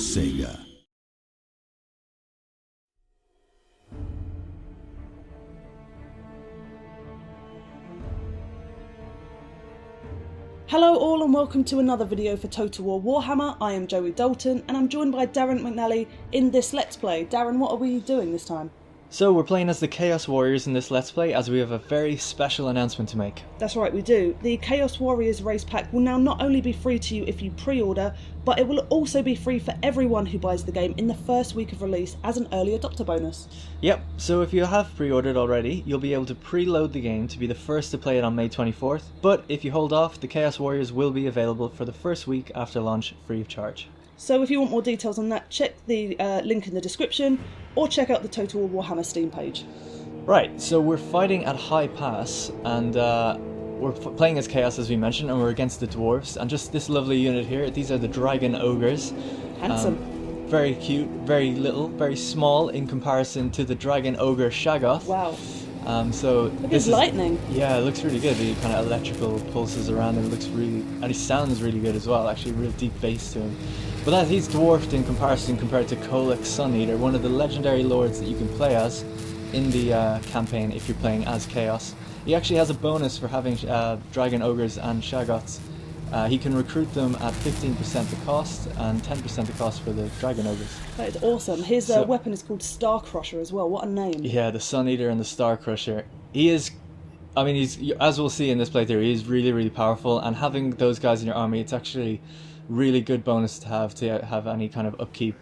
Sega. Hello all and welcome to another video for Total War Warhammer. I am Joey Dalton and I'm joined by Darren McNally in this Let's Play. Darren, what are we doing this time? So we're playing as the Chaos Warriors in this Let's Play as we have a very special announcement to make. That's right, we do. The Chaos Warriors race pack will now not only be free to you if you pre-order, but it will also be free for everyone who buys the game in the first week of release as an early adopter bonus. Yep, so if you have pre-ordered already, you'll be able to preload the game to be the first to play it on May 24th, but if you hold off, the Chaos Warriors will be available for the first week after launch free of charge. So if you want more details on that, check the link in the description, or check out the Total War Warhammer Steam page. Right, so we're fighting at High Pass, and we're playing as Chaos as we mentioned, and we're against the Dwarves, and just this lovely unit here, these are the Dragon Ogres. Handsome. Very cute, very little, very small in comparison to the Dragon Ogre Shaggoth. Wow. So Look at his lightning. Yeah, it looks really good. The kind of electrical pulses around him looks really, and he sounds really good as well. Actually, real deep bass to him. But that he's dwarfed in comparison compared to Kolek Suneater, one of the legendary lords that you can play as in the campaign if you're playing as Chaos. He actually has a bonus for having Dragon Ogres and Shaggoths. He can recruit them at 15% the cost and 10% the cost for the Dragon Ogres. That is awesome. His weapon is called Star Crusher as well. What a name. Yeah, the Suneater and the Star Crusher. He is, I mean, he's, as we'll see in this playthrough, he's really, really powerful, and having those guys in your army, it's actually really good bonus to have any kind of upkeep,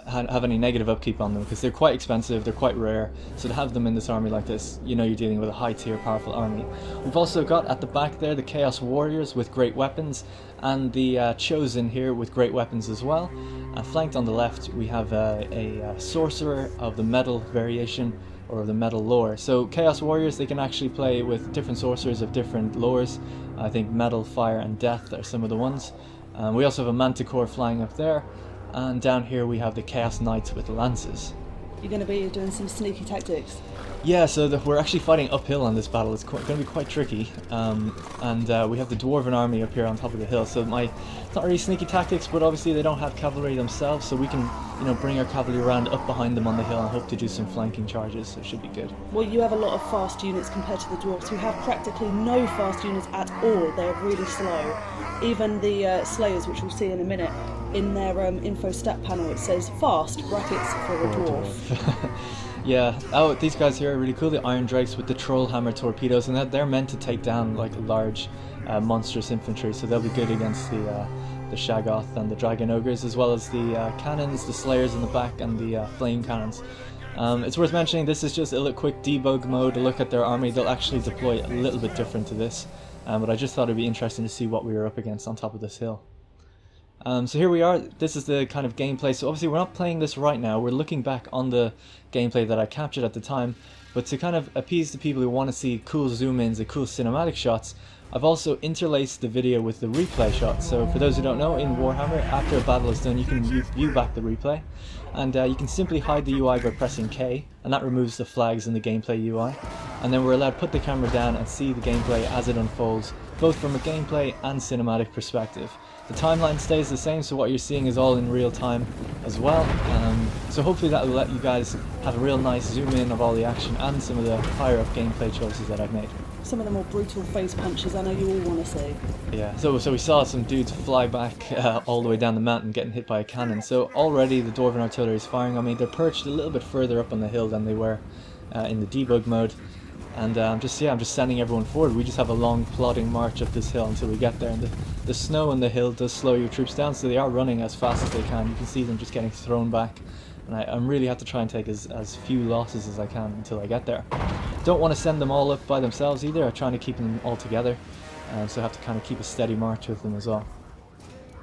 have any negative upkeep on them, because they're quite expensive, they're quite rare, so to have them in this army like this, you know you're dealing with a high tier powerful army. We've also got at the back there the Chaos Warriors with great weapons, and the Chosen here with great weapons as well. Flanked on the left we have a Sorcerer of the Metal variation, or the Metal lore. So Chaos Warriors, they can actually play with different sorcerers of different lores. I think Metal, Fire and Death are some of the ones. We also have a Manticore flying up there. And down here we have the Chaos Knights with lances. You're going to be doing some sneaky tactics. Yeah, so we're actually fighting uphill on this battle. It's going to be quite tricky. And we have the Dwarven army up here on top of the hill. So it's not really sneaky tactics, but obviously they don't have cavalry themselves, so we can, bring our cavalry around up behind them on the hill and hope to do some flanking charges. So it should be good. Well, you have a lot of fast units compared to the Dwarves, who have practically no fast units at all. They're really slow. Even the Slayers, which we'll see in a minute, in their info stat panel it says fast, brackets for a dwarf. Yeah, oh, these guys here are really cool, the Iron Drakes with the Troll Hammer torpedoes, and they're meant to take down like large monstrous infantry, so they'll be good against the Shaggoth and the Dragon Ogres, as well as the cannons, the Slayers in the back, and the flame cannons. It's worth mentioning this is just a little quick debug mode, a look at their army. They'll actually deploy a little bit different to this, but I just thought it'd be interesting to see what we were up against on top of this hill. So here we are, this is the kind of gameplay. So obviously we're not playing this right now, we're looking back on the gameplay that I captured at the time, but to kind of appease the people who want to see cool zoom-ins and cool cinematic shots, I've also interlaced the video with the replay shots. So for those who don't know, in Warhammer, after a battle is done, you can view back the replay, and you can simply hide the UI by pressing K, and that removes the flags in the gameplay UI, and then we're allowed to put the camera down and see the gameplay as it unfolds, both from a gameplay and cinematic perspective. The timeline stays the same, so what you're seeing is all in real time as well. So hopefully that will let you guys have a real nice zoom in of all the action and some of the higher up gameplay choices that I've made. Some of the more brutal face punches I know you all want to see. Yeah, so we saw some dudes fly back all the way down the mountain getting hit by a cannon. So already the Dwarven artillery is firing on me. They're perched a little bit further up on the hill than they were in the debug mode. And I'm just sending everyone forward. We just have a long plodding march up this hill until we get there, and the snow on the hill does slow your troops down, so they are running as fast as they can. You can see them just getting thrown back, and I really have to try and take as few losses as I can until I get there. Don't want to send them all up by themselves either. I'm trying to keep them all together, so I have to kind of keep a steady march with them as well.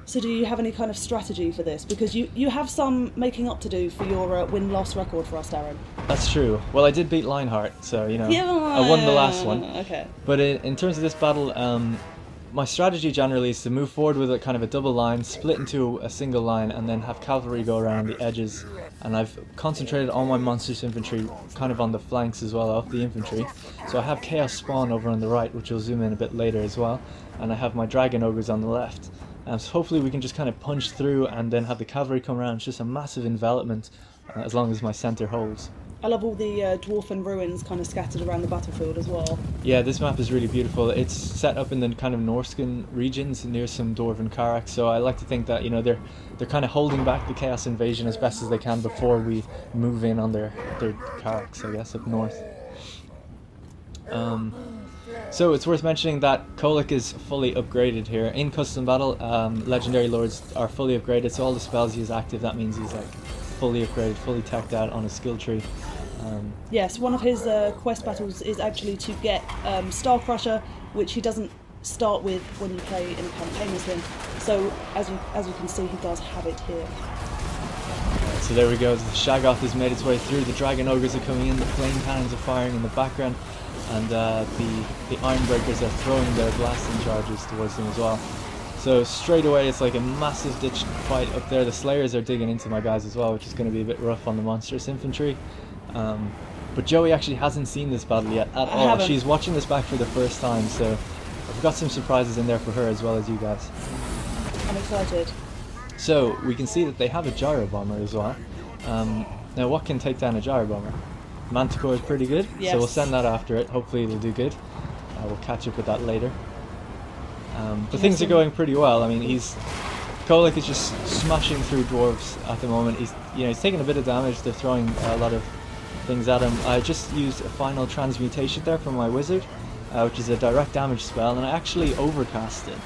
So do you have any kind of strategy for this? Because you have some making up to do for your win-loss record for us, Darren. That's true. Well, I did beat Lionheart, so, Yeah, I won the last one. Okay. But in terms of this battle, my strategy generally is to move forward with a kind of a double line, split into a single line, and then have cavalry go around the edges. And I've concentrated all my monstrous infantry kind of on the flanks as well of the infantry. So I have Chaos Spawn over on the right, which we'll zoom in a bit later as well. And I have my Dragon Ogres on the left. So hopefully we can just kind of punch through and then have the cavalry come around. It's just a massive envelopment as long as my centre holds. I love all the dwarfen ruins kind of scattered around the battlefield as well. Yeah, this map is really beautiful. It's set up in the kind of Norscan regions near some Dwarven Carracks, so I like to think that, you know, they're kind of holding back the Chaos Invasion as best as they can before we move in on their Carracks, I guess, up north. So it's worth mentioning that Kolic is fully upgraded here. In Custom Battle, Legendary Lords are fully upgraded, so all the spells he has active, that means he's like fully upgraded, fully teched out on a skill tree. Yes, one of his quest battles is actually to get Star Crusher, which he doesn't start with when you play in a campaign as him. So as you can see, he does have it here. So there we go, the Shaggoth has made its way through, the Dragon Ogres are coming in, the flame cannons are firing in the background, and the Ironbreakers are throwing their blasting charges towards them as well. So straight away it's like a massive ditch fight up there. The Slayers are digging into my guys as well, which is going to be a bit rough on the monstrous infantry. But Joey actually hasn't seen this battle yet at all. Haven't. She's watching this back for the first time, so I've got some surprises in there for her as well as you guys. I'm excited. So we can see that they have a Gyro Bomber as well. Now what can take down a Gyro Bomber? Manticore is pretty good, Yes. so we'll send that after it. Hopefully it'll do good. We'll catch up with that later. But things are going pretty well. I mean, Kolic is just smashing through dwarves at the moment. He's taking a bit of damage. They're throwing a lot of things at him. I just used a final transmutation there from my wizard, which is a direct damage spell, and I actually overcast it,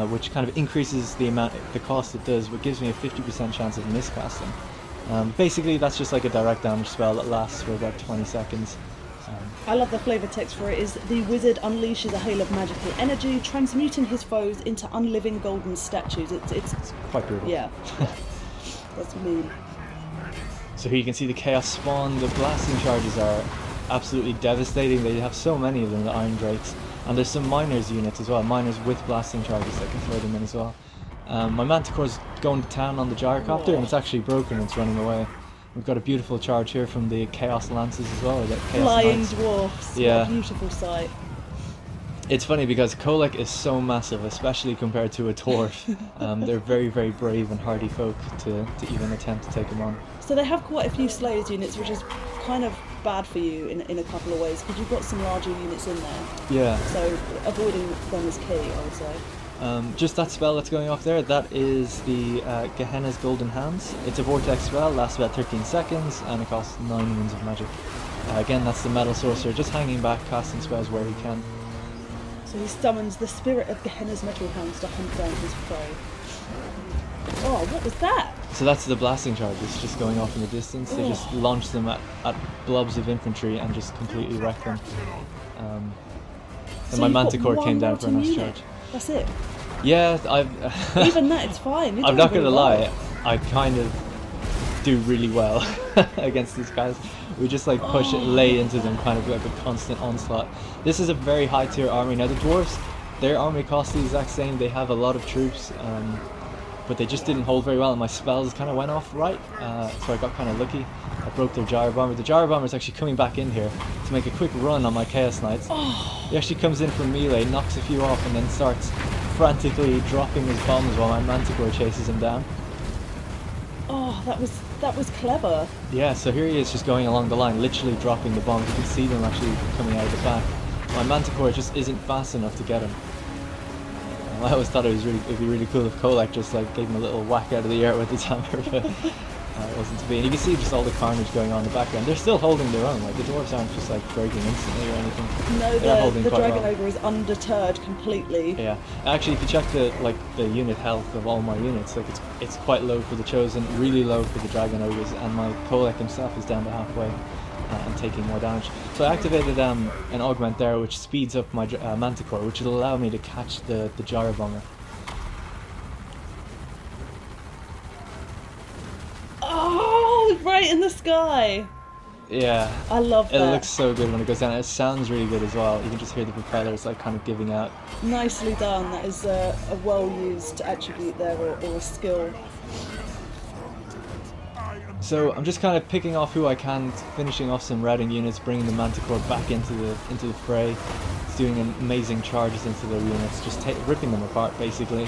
which kind of increases the cost it does, but gives me a 50% chance of miscasting. Basically, that's just like a direct damage spell that lasts for about 20 seconds. I love the flavoured text for it. Is the wizard unleashes a hail of magical energy, transmuting his foes into unliving golden statues. It's Quite brutal. yeah. That's mean. So here you can see the Chaos Spawn. The blasting charges are absolutely devastating. They have so many of them, the Iron Drakes. And there's some miners units as well, miners with blasting charges that can throw them in as well. My Manticore's going to town on the Gyrocopter, and it's actually broken, it's running away. We've got a beautiful charge here from the Chaos Lances as well. The Chaos Flying Knights. dwarfs. Yeah. What a beautiful sight. It's funny because Kolic is so massive, especially compared to a dwarf. They're very, very brave and hardy folk to even attempt to take him on. So they have quite a few Slayers units, which is kind of bad for you in a couple of ways, because you've got some larger units in there. Yeah. So avoiding them is key, I would say. Just that spell that's going off there, that is the Gehenna's Golden Hands. It's a vortex spell, lasts about 13 seconds, and it costs 9 wounds of magic. Again, that's the Metal Sorcerer, just hanging back, casting spells where he can. So he summons the spirit of Gehenna's metal hands to hunt down his prey. Oh, what was that? So that's the blasting charges, just going off in the distance. They just launch them at blobs of infantry and just completely wreck them. And So my you've got Manticore one came down for a mortal nice unit. charge. That's it. Yeah, Even that, it's fine. You're I'm doing not going to really lie, well. I kind of do really well against these guys. We just like push it, lay into them, kind of like a constant onslaught. This is a very high tier army. Now the dwarves, their army costs the exact same. They have a lot of troops, but they just didn't hold very well, and my spells kind of went off right, so I got kind of lucky. I broke their Gyro Bomber. The Gyro Bomber is actually coming back in here to make a quick run on my Chaos Knights. He actually comes in from melee, knocks a few off, and then starts frantically dropping his bombs while my Manticore chases him down. Oh, that was clever. Yeah, so here he is just going along the line, literally dropping the bombs. You can see them actually coming out of the back. My Manticore just isn't fast enough to get him. I always thought it'd be really cool if Kolic just like gave him a little whack out of the air with his hammer, but it wasn't to be. And you can see just all the carnage going on in the background. They're still holding their own. Like the dwarves aren't just like breaking instantly or anything. No, They're holding the quite Dragon well. Ogre is undeterred completely. Yeah, actually, if you check the unit health of all my units, like it's quite low for the Chosen, really low for the Dragon Ogres, and my Kolic himself is down to halfway and taking more damage. So I activated an augment there, which speeds up my Manticore, which will allow me to catch the Gyro Bomber. Oh, right in the sky. Yeah, I love that. it looks so good when it goes down. It sounds really good as well. You can just hear the propellers like kind of giving out. Nicely done. That is a well-used attribute there, or a skill. So I'm just kind of picking off who I can, finishing off some routing units, bringing the Manticore back into the fray. It's doing amazing charges into their units, just ripping them apart basically.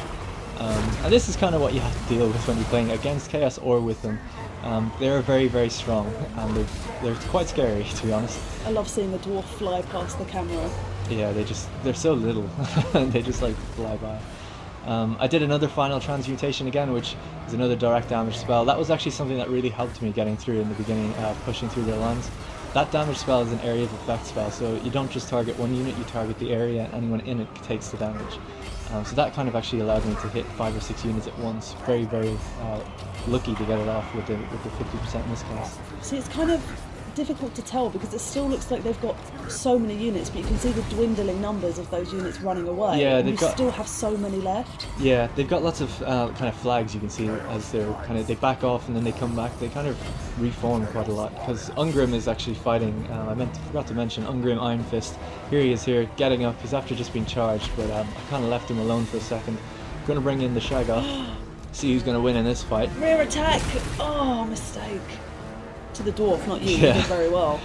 And this is kind of what you have to deal with when you're playing against Chaos or with them. They're very, very strong, and they're quite scary, to be honest. I love seeing the dwarf fly past the camera. Yeah, they're so little. They just like fly by. I did another final transmutation again, which is another direct damage spell. That was actually something that really helped me getting through in the beginning, pushing through their lines. That damage spell is an area of effect spell, so you don't just target one unit, you target the area, and anyone in it takes the damage. So that kind of actually allowed me to hit 5 or 6 units at once. Very, very lucky to get it off with the 50% miscast. See, it's kind of difficult to tell because it still looks like they've got so many units, but you can see the dwindling numbers of those units running away. Yeah, and still have so many left. Yeah, they've got lots of kind of flags you can see as they back off and then they come back. They kind of reform quite a lot because Ungrim is actually fighting. Forgot to mention Ungrim Iron Fist. Here he is here, getting up. He's after just being charged, but I kind of left him alone for a second. Going to bring in the Shaggoth. See who's going to win in this fight. Rear attack! Oh, mistake. To the dwarf, not you. Yeah. You did very well.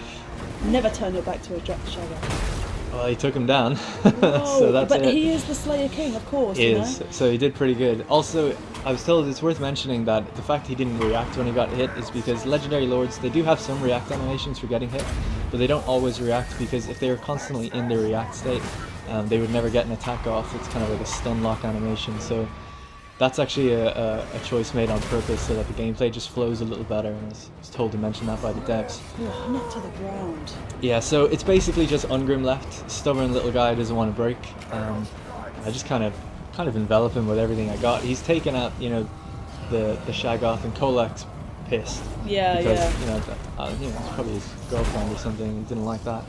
Never turn your back to a Shaggoth. Well, he took him down. Whoa, So that's but it. he is the Slayer King, of course. He is. So he did pretty good. Also, I was told it's worth mentioning that the fact he didn't react when he got hit is because Legendary Lords, they do have some react animations for getting hit, but they don't always react because if they were constantly in the react state, they would never get an attack off. It's kind of like a stun lock animation. So that's actually a choice made on purpose so that the gameplay just flows a little better, and I was told to mention that by the devs. Oh, not to the ground. Yeah, so it's basically just Ungrim left. Stubborn little guy, doesn't want to break. I just kind of envelop him with everything I got. He's taken out, the Shaggoth, and Kolak's pissed. Yeah, because, yeah. It's probably his girlfriend or something. He didn't like that.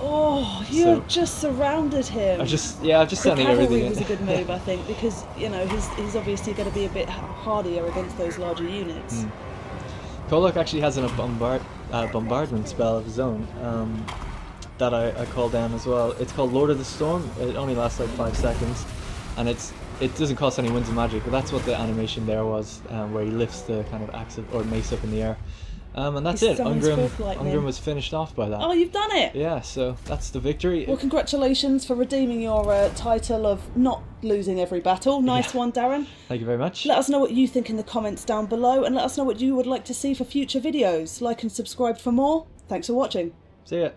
Oh, you just surrounded him. I'm just The sending everything cavalry in. was a good move, I think, because he's obviously going to be a bit hardier against those larger units. Kolak actually has a bombardment spell of his own that I call down as well. It's called Lord of the Storm. It only lasts like 5 seconds, and it doesn't cost any winds of magic, but that's what the animation there was, where he lifts the kind of axe or mace up in the air. And that's it. Ungrim was finished off by that. Oh, you've done it! Yeah, so that's the victory. Well, congratulations for redeeming your title of not losing every battle. Nice one, Darren. Thank you very much. Let us know what you think in the comments down below, and let us know what you would like to see for future videos. Like and subscribe for more. Thanks for watching. See ya.